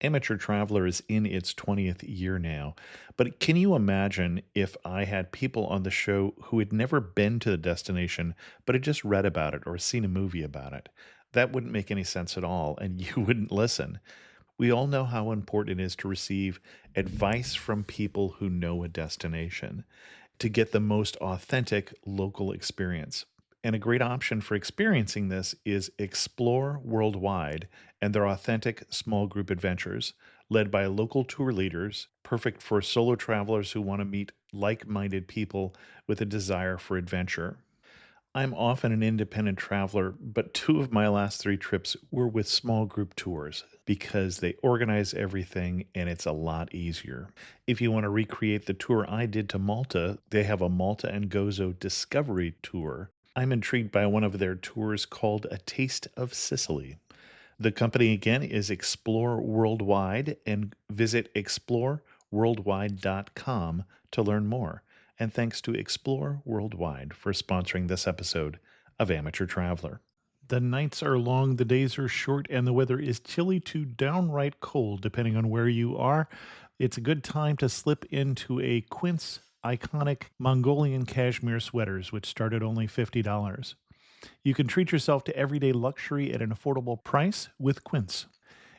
Amateur Traveler is in its 20th year now, but can you imagine if I had people on the show who had never been to the destination but had just read about it or seen a movie about it? That wouldn't make any sense at all, and you wouldn't listen. We all know how important it is to receive advice from people who know a destination to get the most authentic local experience. And a great option for experiencing this is Explore Worldwide and their authentic small group adventures, led by local tour leaders, perfect for solo travelers who want to meet like minded people with a desire for adventure. I'm often an independent traveler, but two of my last three trips were with small group tours because they organize everything and it's a lot easier. If you want to recreate the tour I did to Malta, they have a Malta and Gozo Discovery Tour. I'm intrigued by one of their tours called A Taste of Sicily. The company again is Explore Worldwide, and visit exploreworldwide.com to learn more. And thanks to Explore Worldwide for sponsoring this episode of Amateur Traveler. The nights are long, the days are short, and the weather is chilly to downright cold, depending on where you are. It's a good time to slip into a Quince iconic Mongolian cashmere sweaters, which start at only $50. You can treat yourself to everyday luxury at an affordable price with Quince.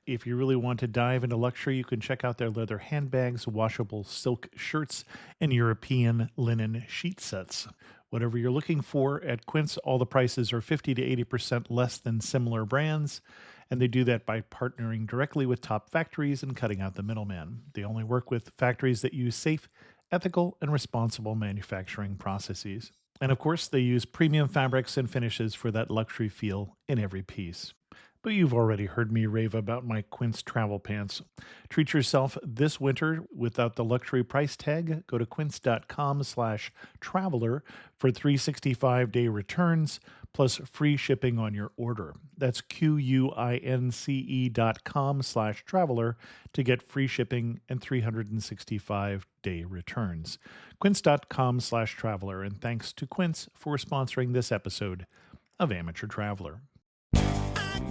If you really want to dive into luxury, you can check out their leather handbags, washable silk shirts, and European linen sheet sets. Whatever you're looking for at Quince, all the prices are 50 to 80% less than similar brands, and they do that by partnering directly with top factories and cutting out the middleman. They only work with factories that use safe, ethical, and responsible manufacturing processes. And of course, they use premium fabrics and finishes for that luxury feel in every piece. But you've already heard me rave about my Quince travel pants. Treat yourself this winter without the luxury price tag. Go to quince.com/traveler for 365-day returns plus free shipping on your order. That's QUINCE.com/traveler to get free shipping and 365-day returns. Quince.com/traveler. And thanks to Quince for sponsoring this episode of Amateur Traveler.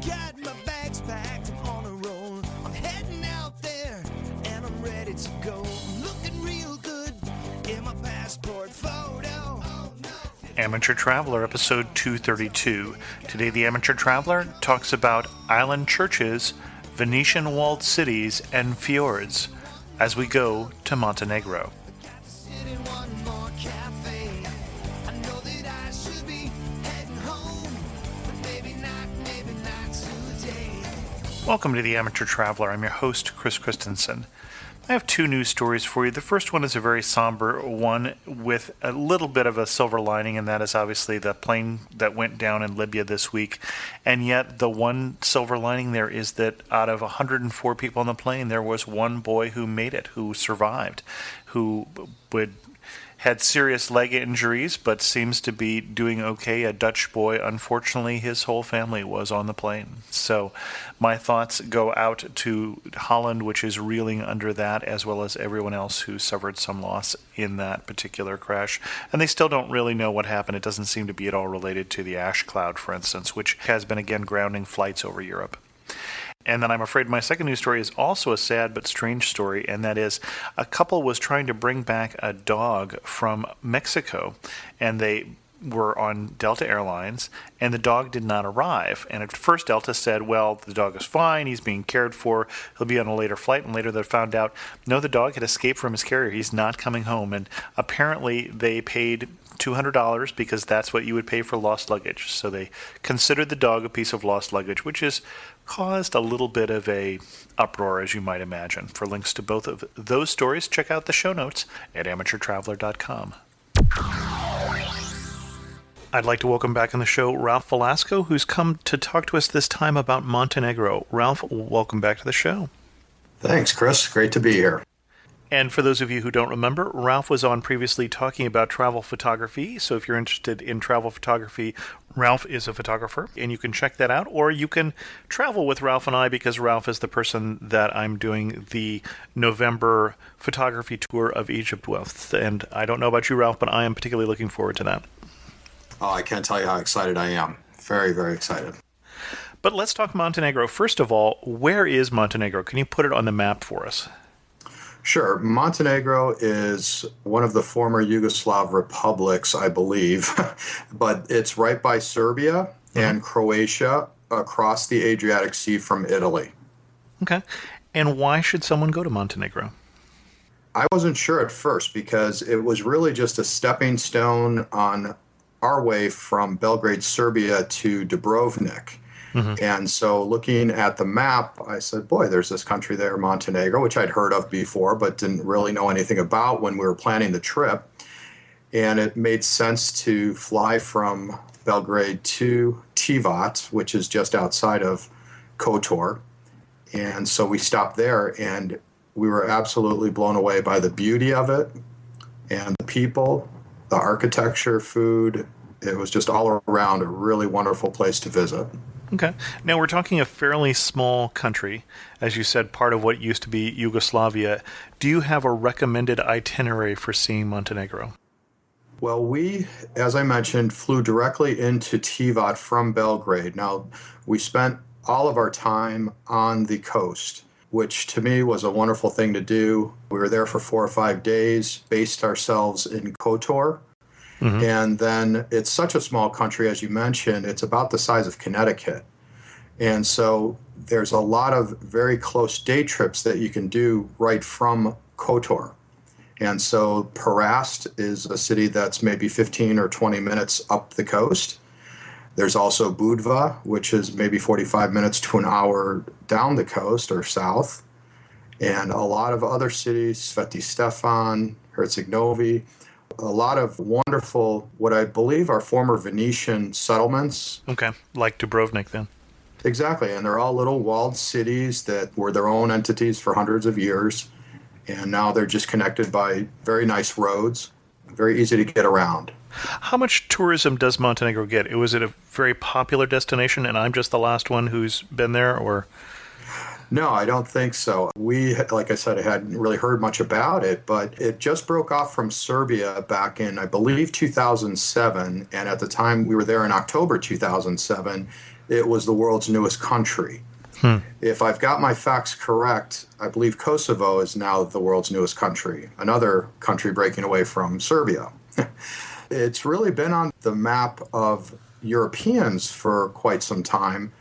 Got my bags packed, I'm on a roll. I'm heading out there and I'm ready to go. I'm looking real good in my passport photo. Amateur Traveler, episode 232. Today, the Amateur Traveler talks about island churches, Venetian walled cities, and fjords as we go to Montenegro. Welcome to the Amateur Traveler. I'm your host, Chris Christensen. I have two news stories for you. The first one is a very somber one with a little bit of a silver lining, and that is obviously the plane that went down in Libya this week. And yet the one silver lining there is that out of 104 people on the plane, there was one boy who made it, who survived, who had serious leg injuries, but seems to be doing okay. A Dutch boy. Unfortunately, his whole family was on the plane. So my thoughts go out to Holland, which is reeling under that, as well as everyone else who suffered some loss in that particular crash. And they still don't really know what happened. It doesn't seem to be at all related to the ash cloud, for instance, which has been, again, grounding flights over Europe. And then I'm afraid my second news story is also a sad but strange story, and that is a couple was trying to bring back a dog from Mexico, and they were on Delta Airlines, and the dog did not arrive. And at first Delta said, well, the dog is fine, he's being cared for, he'll be on a later flight, and later they found out, no, the dog had escaped from his carrier, he's not coming home. And apparently they paid $200 because that's what you would pay for lost luggage. So they considered the dog a piece of lost luggage, which has caused a little bit of a uproar, as you might imagine. For links to both of those stories, check out the show notes at amateurtraveler.com. I'd like to welcome back on the show Ralph Velasco, who's come to talk to us this time about Montenegro. Ralph, welcome back to the show. Thanks, Chris. Great to be here. And for those of you who don't remember, Ralph was on previously talking about travel photography. So if you're interested in travel photography, Ralph is a photographer, and you can check that out. Or you can travel with Ralph and I, because Ralph is the person that I'm doing the November photography tour of Egypt with. And I don't know about you, Ralph, but I am particularly looking forward to that. Oh, I can't tell you how excited I am. Very, very excited. But let's talk Montenegro. First of all, where is Montenegro? Can you put it on the map for us? Sure. Montenegro is one of the former Yugoslav republics, I believe, but it's right by Serbia and Croatia across the Adriatic Sea from Italy. Okay. And why should someone go to Montenegro? I wasn't sure at first because it was really just a stepping stone on our way from Belgrade, Serbia to Dubrovnik. And so looking at the map, I said, boy, there's this country there, Montenegro, which I'd heard of before, but didn't really know anything about when we were planning the trip. And it made sense to fly from Belgrade to Tivat, which is just outside of Kotor. And so we stopped there, and we were absolutely blown away by the beauty of it and the people, the architecture, food. It was just all around a really wonderful place to visit. Okay. Now, we're talking a fairly small country, as you said, part of what used to be Yugoslavia. Do you have a recommended itinerary for seeing Montenegro? Well, we, as I mentioned, flew directly into Tivat from Belgrade. Now, we spent all of our time on the coast, which to me was a wonderful thing to do. We were there for 4 or 5 days, based ourselves in Kotor. And then it's such a small country, as you mentioned, it's about the size of Connecticut. And so there's a lot of very close day trips that you can do right from Kotor. And so Perast is a city that's maybe 15 or 20 minutes up the coast. There's also Budva, which is maybe 45 minutes to an hour down the coast or south. And a lot of other cities, Sveti Stefan, Herceg-Novi, a lot of wonderful, what I believe are former Venetian settlements. Okay, like Dubrovnik then. Exactly, and they're all little walled cities that were their own entities for hundreds of years, and now they're just connected by very nice roads, very easy to get around. How much tourism does Montenegro get? Was it a very popular destination, and I'm just the last one who's been there, or? No, I don't think so. We, like I said, I hadn't really heard much about it, but it just broke off from Serbia back in, I believe, 2007. And at the time we were there in October 2007, it was the world's newest country. If I've got my facts correct, I believe Kosovo is now the world's newest country, another country breaking away from Serbia. It's really been on the map of Europeans for quite some time.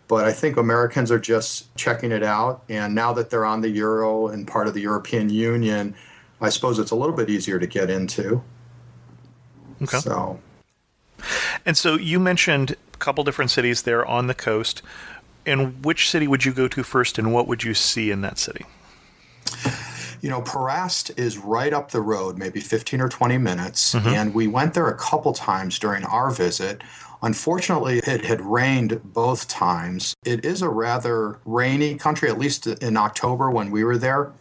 But I think Americans are just checking it out. And now that they're on the euro and part of the European Union, I suppose it's a little bit easier to get into. Okay. And so you mentioned a couple different cities there on the coast. And which city would you go to first, and what would you see in that city? You know, Perast is right up the road, maybe 15 or 20 minutes. And we went there a couple times during our visit. Unfortunately, it had rained both times. It is a rather rainy country, at least in October when we were there.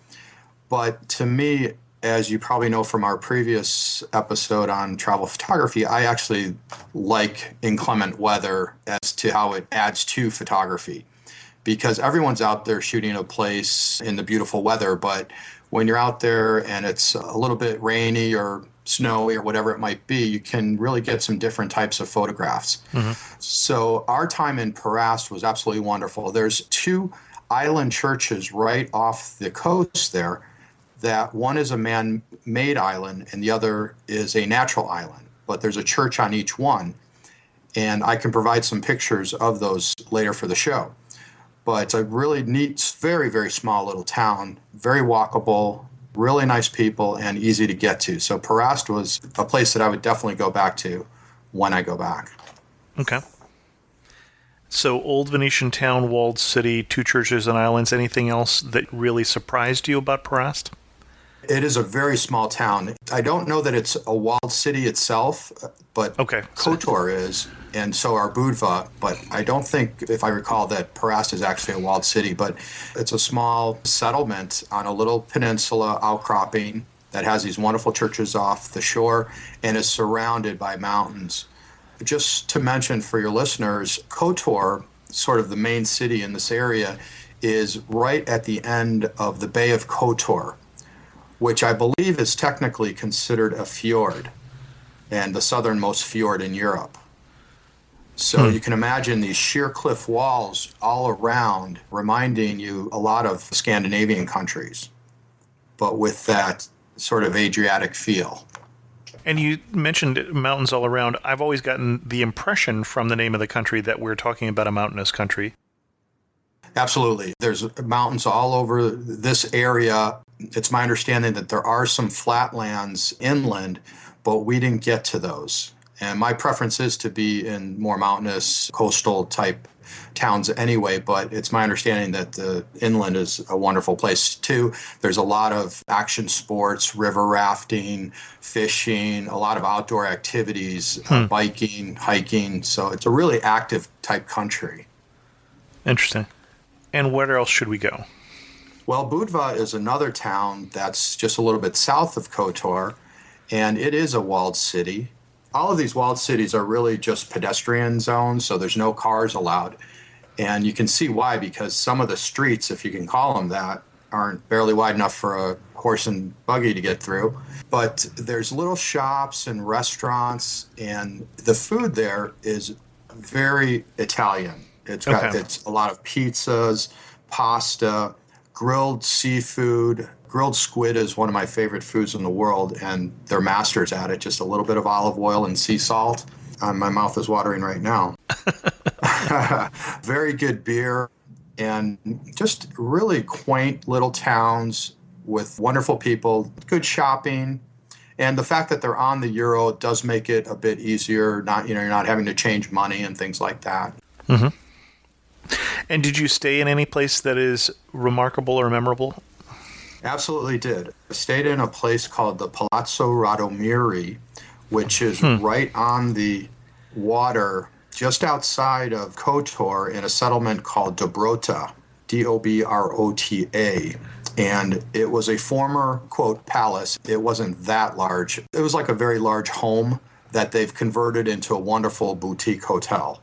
But to me, as you probably know from our previous episode on travel photography, I actually like inclement weather as to how it adds to photography. Because everyone's out there shooting a place in the beautiful weather, but when you're out there and it's a little bit rainy or snowy or whatever it might be, you can really get some different types of photographs. So our time in Perast was absolutely wonderful. There's 2 island churches right off the coast there, that one is a man-made island and the other is a natural island. But there's a church on each one, and I can provide some pictures of those later for the show. But it's a really neat, very, very small little town, very walkable, really nice people, and easy to get to. So Perast was a place that I would definitely go back to when I go back. Okay. So old Venetian town, walled city, 2 churches and islands. Anything else that really surprised you about Perast? It is a very small town. I don't know that it's a walled city itself, but Kotor is, and so are Budva. But I don't think, if I recall, that Perast is actually a walled city. But it's a small settlement on a little peninsula outcropping that has these wonderful churches off the shore and is surrounded by mountains. Just to mention for your listeners, Kotor, sort of the main city in this area, is right at the end of the Bay of Kotor, which I believe is technically considered a fjord and the southernmost fjord in Europe. So you can imagine these sheer cliff walls all around, reminding you a lot of Scandinavian countries, but with that sort of Adriatic feel. And you mentioned mountains all around. I've always gotten the impression from the name of the country that we're talking about a mountainous country. Absolutely. There's mountains all over this area. It's my understanding that there are some flatlands inland, but we didn't get to those. And my preference is to be in more mountainous, coastal type towns anyway, but it's my understanding that the inland is a wonderful place too. There's a lot of action sports, river rafting, fishing, a lot of outdoor activities, biking, hiking. So it's a really active type country. Interesting. And where else should we go? Well, Budva is another town that's just a little bit south of Kotor, and it is a walled city. All of these walled cities are really just pedestrian zones, so there's no cars allowed. And you can see why, because some of the streets, if you can call them that, aren't barely wide enough for a horse and buggy to get through. But there's little shops and restaurants, and the food there is very Italian. It's a lot of pizzas, pasta, grilled seafood. Grilled squid is one of my favorite foods in the world, and they're masters at it. Just a little bit of olive oil and sea salt. My mouth is watering right now. Very good beer, and just really quaint little towns with wonderful people, good shopping. And the fact that they're on the euro does make it a bit easier. You're not having to change money and things like that. Mm-hmm. And did you stay in any place that is remarkable or memorable? Absolutely did. I stayed in a place called the Palazzo Radomiri, which is right on the water just outside of Kotor in a settlement called Dobrota, Dobrota. And it was a former, quote, palace. It wasn't that large. It was like a very large home that they've converted into a wonderful boutique hotel.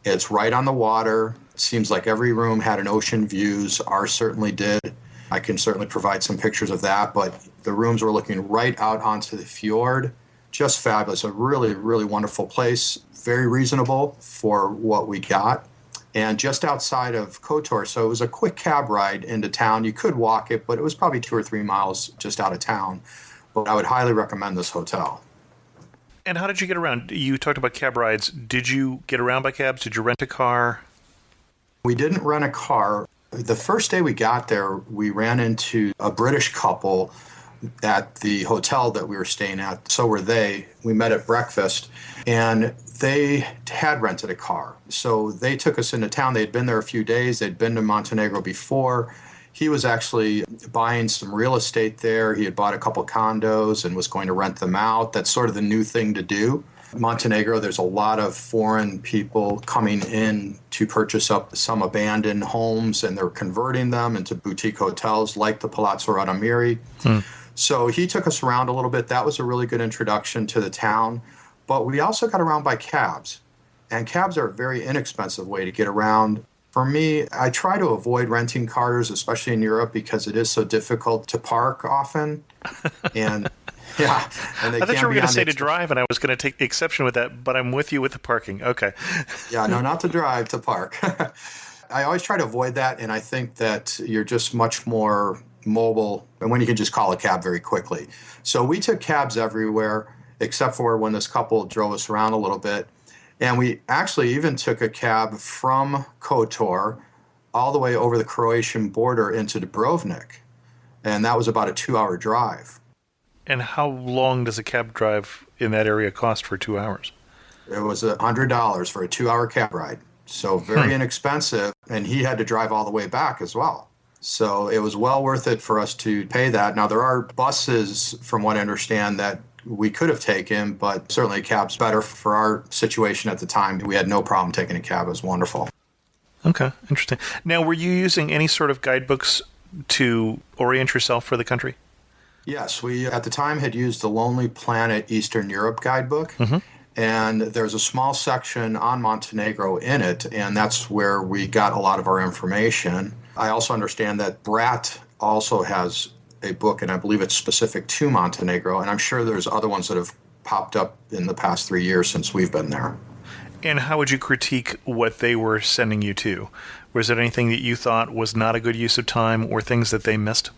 It's right on the water. It seems like every room had an ocean views. Ours certainly did. I can certainly provide some pictures of that, but the rooms were looking right out onto the fjord. Just fabulous. A really, really wonderful place. Very reasonable for what we got. And just outside of Kotor, so it was a quick cab ride into town. You could walk it, but it was probably 2 or 3 miles just out of town. But I would highly recommend this hotel. And how did you get around? You talked about cab rides. Did you get around by cabs? Did you rent a car? We didn't rent a car. The first day we got there, we ran into a British couple at the hotel that we were staying at. So were they. We met at breakfast, and they had rented a car. So they took us into town. They'd been there a few days. They'd been to Montenegro before. He was actually buying some real estate there. He had bought a couple condos and was going to rent them out. That's sort of the new thing to do. Montenegro, there's a lot of foreign people coming in to purchase up some abandoned homes, and they're converting them into boutique hotels like the Palazzo Radomiri. So he took us around a little bit. That was a really good introduction to the town. But we also got around by cabs. And cabs are a very inexpensive way to get around. For me, I try to avoid renting cars, especially in Europe, because it is so difficult to park often. And yeah, and they I thought you were going to say to the drive, and I was going to take exception with that, but I'm with you with the parking. Okay. Yeah, no, not to drive, to park. I always try to avoid that, and I think that you're just much more mobile and when you can just call a cab very quickly. So we took cabs everywhere, except for when this couple drove us around a little bit. And we actually even took a cab from Kotor all the way over the Croatian border into Dubrovnik. And that was about a 2-hour drive. And how long does a cab drive in that area cost for 2 hours? It was $100 for a 2-hour cab ride. So very inexpensive. And he had to drive all the way back as well. So it was well worth it for us to pay that. Now, there are buses, from what I understand, that we could have taken, but certainly a cab's better for our situation at the time. We had no problem taking a cab. It was wonderful. Okay, interesting. Now, were you using any sort of guidebooks to orient yourself for the country? Yes, we at the time had used the Lonely Planet Eastern Europe guidebook. And there's a small section on Montenegro in it, and that's where we got a lot of our information. I also understand that Brat also has a book, and I believe it's specific to Montenegro, and I'm sure there's other ones that have popped up in the past 3 years since we've been there. And how would you critique what they were sending you to? Was there anything that you thought was not a good use of time or things that they missed?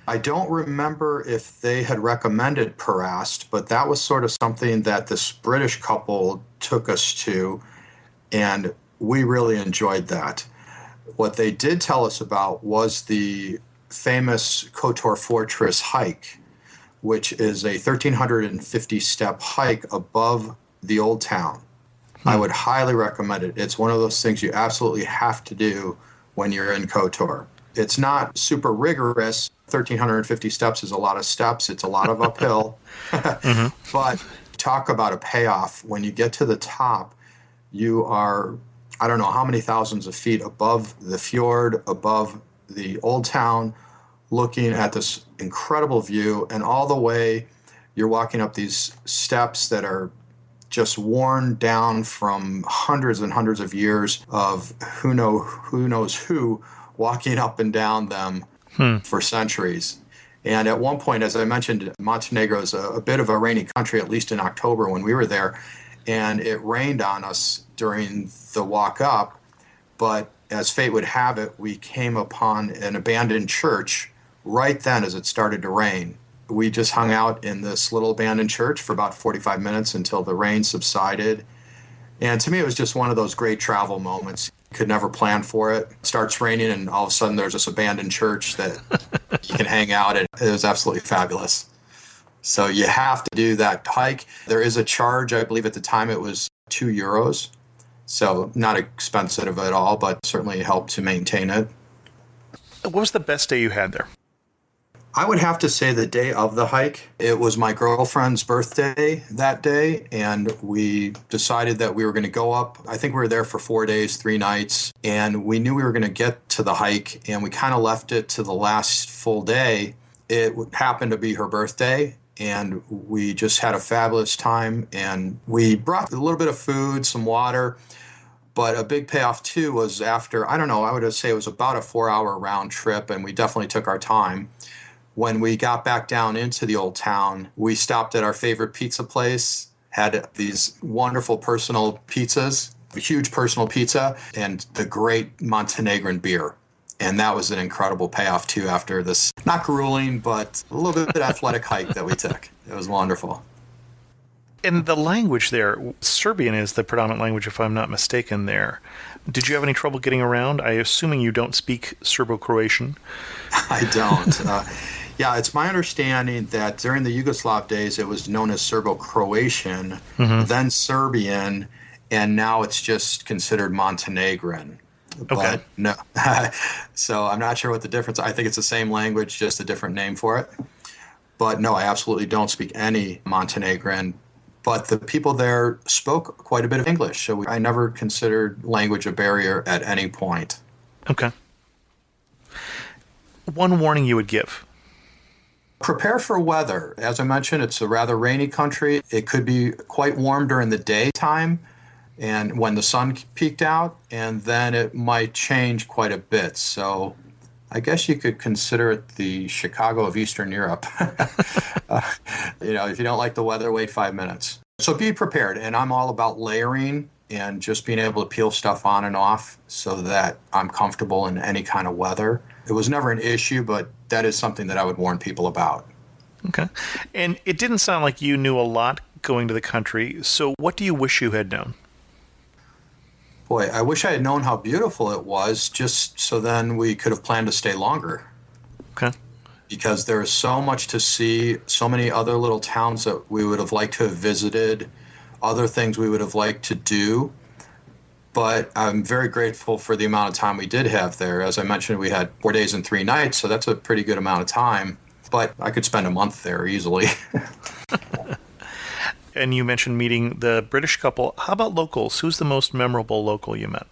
I don't remember if they had recommended Perast, but that was sort of something that this British couple took us to, and we really enjoyed that. What they did tell us about was the famous Kotor Fortress hike, which is a 1,350-step hike above the old town. I would highly recommend it. It's one of those things you absolutely have to do when you're in Kotor. It's not super rigorous. 1,350 steps is a lot of steps. It's a lot of uphill. But talk about a payoff. When you get to the top, you are, I don't know how many thousands of feet above the fjord, above the old town, looking at this incredible view. And all the way, you're walking up these steps that are just worn down from hundreds and hundreds of years of who knows who walking up and down them for centuries. And at one point, as I mentioned, Montenegro is a bit of a rainy country, at least in October when we were there, and it rained on us during the walk up. But as fate would have it, we came upon an abandoned church right then as it started to rain. We just hung out in this little abandoned church for about 45 minutes until the rain subsided. And to me, it was just one of those great travel moments. You could never plan for it. It starts raining, and all of a sudden there's this abandoned church that you can hang out in. It was absolutely fabulous. So you have to do that hike. There is a charge. I believe at the time it was €2. So not expensive at all, but certainly helped to maintain it. What was the best day you had there? I would have to say the day of the hike. It was my girlfriend's birthday that day, and we decided that we were going to go up. I think we were there for 4 days, 3 nights, and we knew we were going to get to the hike, and we kind of left it to the last full day. It happened to be her birthday, and we just had a fabulous time, and we brought a little bit of food, some water. But a big payoff, too, was after, I don't know, I would say it was about a 4-hour round trip, and we definitely took our time. When we got back down into the old town, we stopped at our favorite pizza place, had these wonderful personal pizzas, a huge personal pizza, and the great Montenegrin beer. And that was an incredible payoff, too, after this not grueling, but a little bit athletic hike that we took. It was wonderful. And the language there, Serbian is the predominant language, if I'm not mistaken, there. Did you have any trouble getting around? I'm assuming you don't speak Serbo-Croatian. I don't. Yeah, it's my understanding that during the Yugoslav days, it was known as Serbo-Croatian, then Serbian, and now it's just considered Montenegrin. Okay. But no, so I'm not sure what the difference. I think it's the same language, just a different name for it. But no, I absolutely don't speak any Montenegrin. But the people there spoke quite a bit of English, so I never considered language a barrier at any point. Okay. One warning you would give. Prepare for weather. As I mentioned, it's a rather rainy country. It could be quite warm during the daytime and when the sun peeked out, and then it might change quite a bit. So I guess you could consider it the Chicago of Eastern Europe. If you don't like the weather, wait 5 minutes. So be prepared. And I'm all about layering and just being able to peel stuff on and off so that I'm comfortable in any kind of weather. It was never an issue, but that is something that I would warn people about. Okay. And it didn't sound like you knew a lot going to the country. So what do you wish you had known? Boy, I wish I had known how beautiful it was, just so then we could have planned to stay longer. Okay. Because there is so much to see, so many other little towns that we would have liked to have visited, other things we would have liked to do. But I'm very grateful for the amount of time we did have there. As I mentioned, we had 4 days and 3 nights, so that's a pretty good amount of time. But I could spend a month there easily. And you mentioned meeting the British couple. How about locals? Who's the most memorable local you met?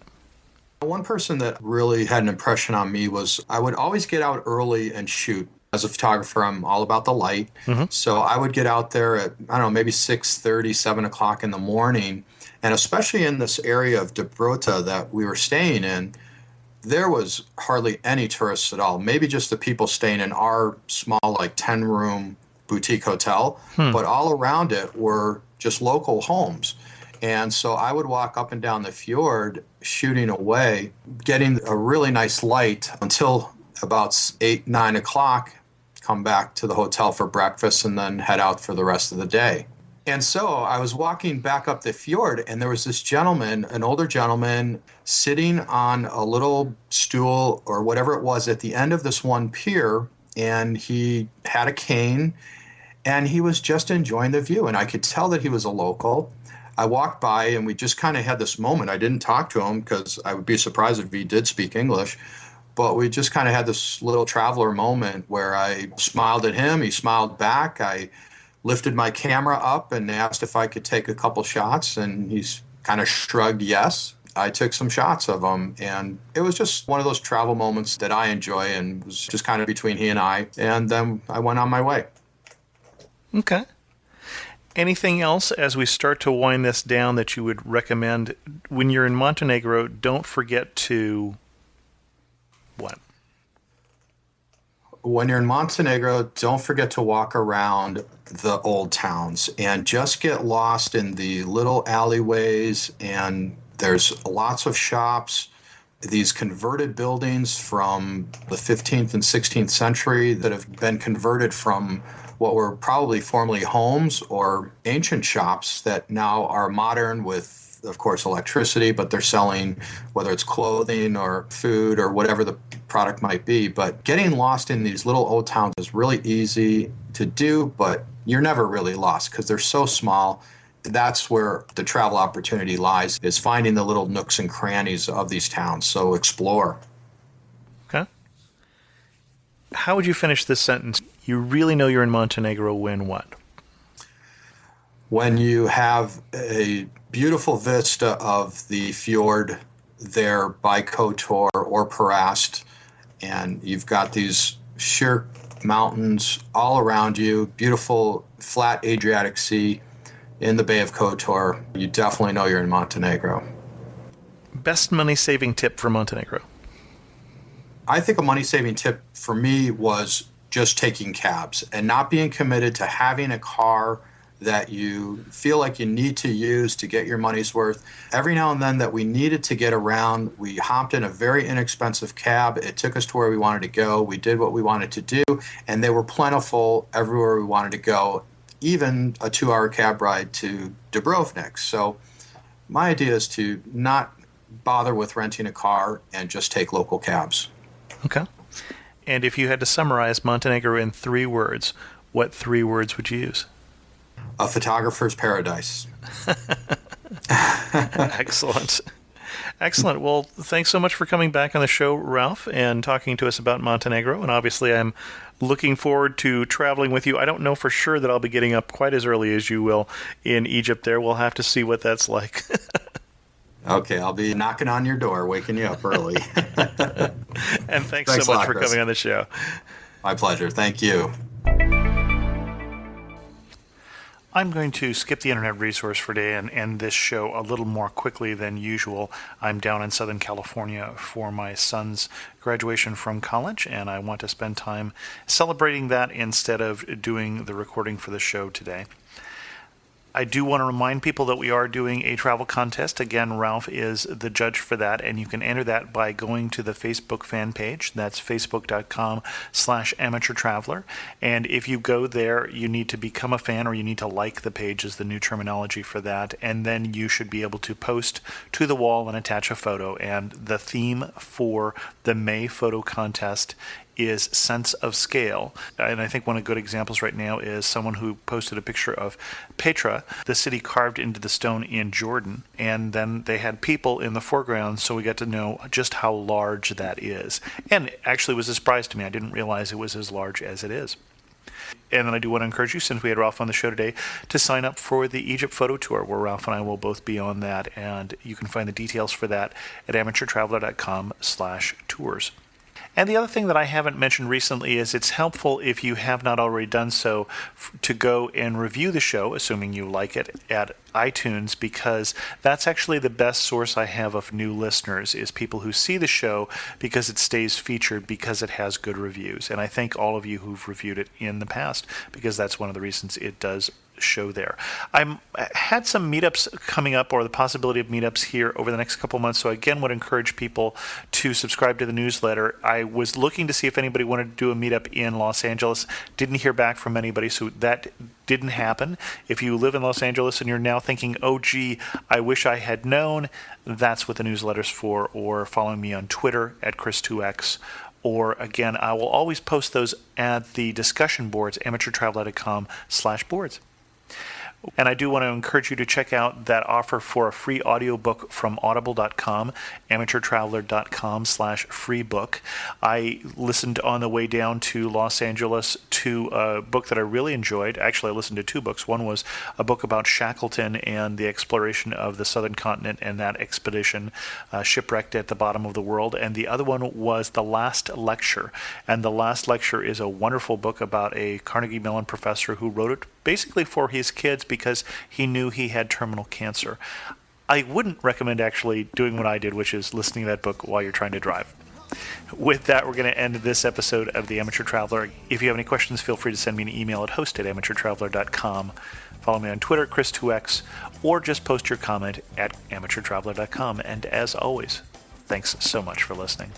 One person that really had an impression on me was I would always get out early and shoot. As a photographer, I'm all about the light. So I would get out there at, I don't know, maybe 6:30, 7 o'clock in the morning. And especially in this area of Dobrota that we were staying in, there was hardly any tourists at all. Maybe just the people staying in our small, 10-room boutique hotel. But all around it were just local homes. And so I would walk up and down the fjord shooting away, getting a really nice light until about 8, 9 o'clock, come back to the hotel for breakfast, and then head out for the rest of the day. And so I was walking back up the fjord, and there was this gentleman, an older gentleman, sitting on a little stool or whatever it was at the end of this one pier, and he had a cane, and he was just enjoying the view, and I could tell that he was a local. I walked by, and we just kind of had this moment. I didn't talk to him because I would be surprised if he did speak English, but we just kind of had this little traveler moment where I smiled at him, he smiled back. I lifted my camera up and asked if I could take a couple shots, and he's kind of shrugged yes. I took some shots of him, and it was just one of those travel moments that I enjoy, and was just kind of between he and I, and then I went on my way. Okay. Anything else as we start to wind this down that you would recommend? When you're in Montenegro, don't forget to what? When you're in Montenegro, don't forget to walk around the old towns and just get lost in the little alleyways. And there's lots of shops, these converted buildings from the 15th and 16th century that have been converted from what were probably formerly homes or ancient shops that now are modern with, of course, electricity, but they're selling whether it's clothing or food or whatever the product might be. But getting lost in these little old towns is really easy to do, but you're never really lost because they're so small. That's where the travel opportunity lies, is finding the little nooks and crannies of these towns. So explore. Okay. How would you finish this sentence? You really know you're in Montenegro when what? When you have a beautiful vista of the fjord there by Kotor or Perast, and you've got these sheer mountains all around you, beautiful flat Adriatic Sea in the Bay of Kotor, you definitely know you're in Montenegro. Best money-saving tip for Montenegro? I think a money-saving tip for me was just taking cabs and not being committed to having a car that you feel like you need to use to get your money's worth. Every now and then that we needed to get around, we hopped in a very inexpensive cab. It took us to where we wanted to go. We did what we wanted to do, and they were plentiful everywhere we wanted to go, even a 2-hour cab ride to Dubrovnik. So my idea is to not bother with renting a car and just take local cabs. Okay. And if you had to summarize Montenegro in 3 words, what 3 words would you use? A photographer's paradise. Excellent. Excellent. Well, thanks so much for coming back on the show, Ralph, and talking to us about Montenegro. And obviously, I'm looking forward to traveling with you. I don't know for sure that I'll be getting up quite as early as you will in Egypt there. We'll have to see what that's like. Okay, I'll be knocking on your door, waking you up early. And thanks so much for coming on the show. My pleasure. Thank you. I'm going to skip the internet resource for today and end this show a little more quickly than usual. I'm down in Southern California for my son's graduation from college, and I want to spend time celebrating that instead of doing the recording for the show today. I do want to remind people that we are doing a travel contest. Again, Ralph is the judge for that, and you can enter that by going to the Facebook fan page. That's facebook.com/amateurtraveler. And if you go there, you need to become a fan, or you need to like the page is the new terminology for that. And then you should be able to post to the wall and attach a photo. And the theme for the May photo contest is sense of scale. And I think one of the good examples right now is someone who posted a picture of Petra, the city carved into the stone in Jordan, and then they had people in the foreground, so we got to know just how large that is. And actually it was a surprise to me. I didn't realize it was as large as it is. And then I do want to encourage you, since we had Ralph on the show today, to sign up for the Egypt photo tour, where Ralph and I will both be on that, and you can find the details for that at amateurtraveler.com/tours. And the other thing that I haven't mentioned recently is it's helpful, if you have not already done so, to go and review the show, assuming you like it, at iTunes, because that's actually the best source I have of new listeners, is people who see the show because it stays featured, because it has good reviews. And I thank all of you who've reviewed it in the past, because that's one of the reasons it does show there. I had some meetups coming up, or the possibility of meetups here over the next couple months, so again would encourage people to subscribe to the newsletter. I was looking to see if anybody wanted to do a meetup in Los Angeles. Didn't hear back from anybody, so that didn't happen. If you live in Los Angeles and you're now thinking, oh gee, I wish I had known, that's what the newsletter's for, or following me on Twitter at Chris2X. Or again, I will always post those at the discussion boards, amateurtraveler.com/boards. And I do want to encourage you to check out that offer for a free audiobook from audible.com, amateurtraveler.com/free book. I listened on the way down to Los Angeles to a book that I really enjoyed. Actually, I listened to two books. One was a book about Shackleton and the exploration of the southern continent and that expedition shipwrecked at the bottom of the world. And the other one was The Last Lecture. And The Last Lecture is a wonderful book about a Carnegie Mellon professor who wrote it basically for his kids because he knew he had terminal cancer. I wouldn't recommend actually doing what I did, which is listening to that book while you're trying to drive. With that, we're going to end this episode of The Amateur Traveler. If you have any questions, feel free to send me an email at host@amateurtraveler.com. Follow me on Twitter, Chris2X, or just post your comment at amateurtraveler.com. And as always, thanks so much for listening.